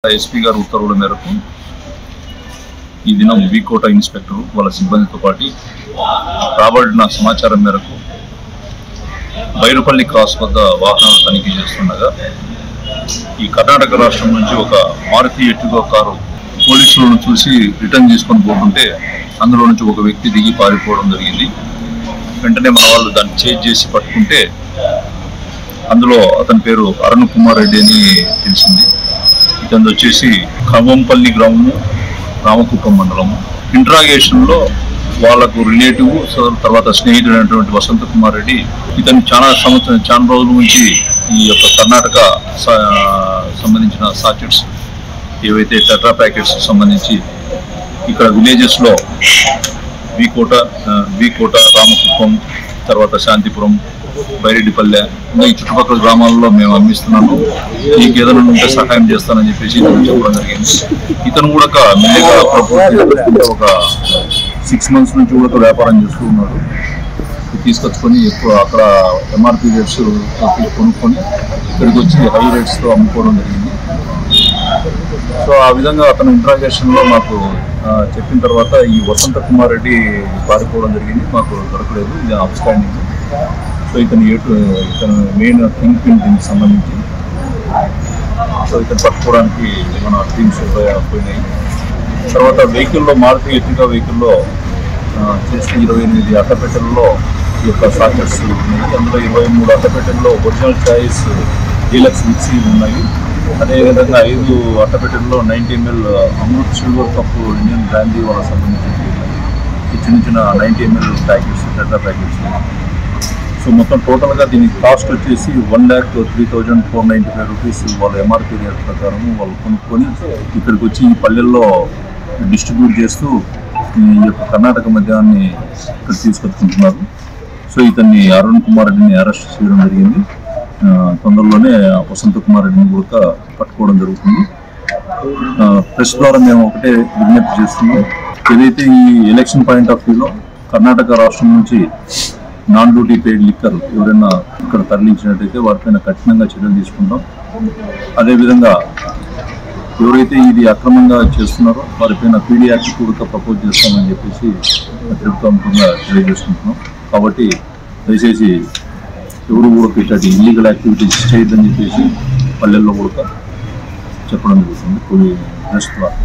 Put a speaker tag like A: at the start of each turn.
A: SP గారి ఉత్తర్వుల మేరకు ఈ దినం వీకోట ఇన్స్పెక్టర్ వాళ్ళ సిబ్బందితో పాటు రాబడిన సమాచారం మేరకు బైరుపల్లి క్రాస్ వద్ద వాహనాలు తనిఖీ చేస్తుండగా ఈ కర్ణాటక రాష్ట్రం నుంచి ఒక మారుతి ఎర్టిగా కారు పోలీసులను చూసి రిటర్న్ తీసుకొని పోతుంటే అందులో నుంచి ఒక వ్యక్తి దిగి పారిపోవడం జరిగింది. వెంటనే మన వాళ్ళు దాన్ని చేజ్ చేసి పట్టుకుంటే అందులో అతని పేరు అరుణ్ కుమార్ రెడ్డి అని తెలిసింది. ఇతను వచ్చేసి ఖమ్మంపల్లి గ్రామము, రామకుప్పం మండలము. ఇంట్రాగేషన్లో వాళ్ళకు రిలేటివ్ తర్వాత స్నేహితుడైనటువంటి వసంత కుమార్ రెడ్డి ఇతను చాలా రోజుల నుంచి ఈ యొక్క కర్ణాటక సంబంధించిన సాకెట్స్ ఏవైతే టెట్రా ప్యాకెట్స్ సంబంధించి ఇక్కడ విలేజెస్లో వీకోట, రామకుప్పం, తర్వాత శాంతిపురం, బైరెడ్డిపల్లె ఇంకా ఈ చుట్టుపక్కల గ్రామాల్లో మేము అమ్మిస్తున్నాము, మీకు ఏదైనా ఉంటే సహాయం చేస్తానని చెప్పేసి చెప్పడం జరిగింది. ఇతను కూడా మెల్లిగా ఒక 6 months నుంచి కూడా వ్యాపారం చేస్తూ ఉన్నాడు. తీసుకొచ్చుకొని ఎక్కువ అక్కడ ఎంఆర్పి రేట్స్ కొనుక్కొని ఇక్కడికి వచ్చి హై రేట్స్తో అమ్ముకోవడం జరిగింది. సో ఆ విధంగా అతను ఇంట్రాగేషన్లో మాకు చెప్పిన తర్వాత ఈ వసంత కుమార్ రెడ్డి పారిపోవడం జరిగింది. మాకు దొరకలేదు, ఇది అబ్స్టాండింగ్. సో ఇతను మెయిన్ థింక్ పిన్ దీనికి సంబంధించి సో ఇతను పట్టుకోవడానికి మన టీమ్స్ పోయినాయి. తర్వాత వెహికల్లో మారుతి ఎర్టిగా వెహికల్లో చేసిన 28 అట్టపెట్టెల్లో ఈ యొక్క సాకెట్స్ ఉన్నాయి. అందులో 23 అట్టపెట్టెల్లో ఒరిజినల్ చాయిస్ డీలక్స్ మిక్సీ ఉన్నాయి. అదేవిధంగా 5 అట్టపెట్టెల్లో 90 ml Amrit silver cup Indian brandy వాళ్ళకి సంబంధించి చిన్న 90 ml packets, tetra packets. So మొత్తం టోటల్గా దీనికి కాస్ట్ వచ్చేసి 1,03,495 రూపీస్ వాళ్ళ ఎంఆర్పీ రేట్ ప్రకారం వాళ్ళు కొనుక్కొని ఇక్కడికి వచ్చి ఈ పల్లెల్లో డిస్ట్రిబ్యూట్ చేస్తూ ఈ యొక్క కర్ణాటక మద్యాన్ని ఇక్కడ తీసుకొచ్చుకుంటున్నారు. సో ఇతన్ని అరుణ్ కుమార్ రెడ్డిని అరెస్ట్ చేయడం జరిగింది. తొందరలోనే వసంత కుమార్ రెడ్డిని కూడా పట్టుకోవడం జరుగుతుంది. ప్రెస్ ద్వారా మేము ఒకటే విజ్ఞప్తి చేస్తున్నాం, ఏదైతే ఈ ఎలక్షన్ పాయింట్ ఆఫ్ వ్యూలో కర్ణాటక రాష్ట్రం నుంచి నాన్ డ్యూటీ పెయిడ్ లిక్కర్ ఎవరైనా ఇక్కడ తరలించినట్టయితే వారిపైన కఠినంగా చర్యలు తీసుకుంటాం. అదేవిధంగా ఎవరైతే ఇది అక్రమంగా చేస్తున్నారో వారిపైన పీడీ యాక్ట్ కూడా ప్రపోజ్ చేస్తామని చెప్పేసి ప్రభుత్వంగా తెలియజేసుకుంటున్నాం. కాబట్టి దయచేసి ఎవరు కూడా ఇట్లాంటి ఇల్లీగల్ యాక్టివిటీస్ చేయొద్దని చెప్పేసి పల్లెల్లో కూడా చెప్పడం జరుగుతుంది ప్రెస్ ద్వారా.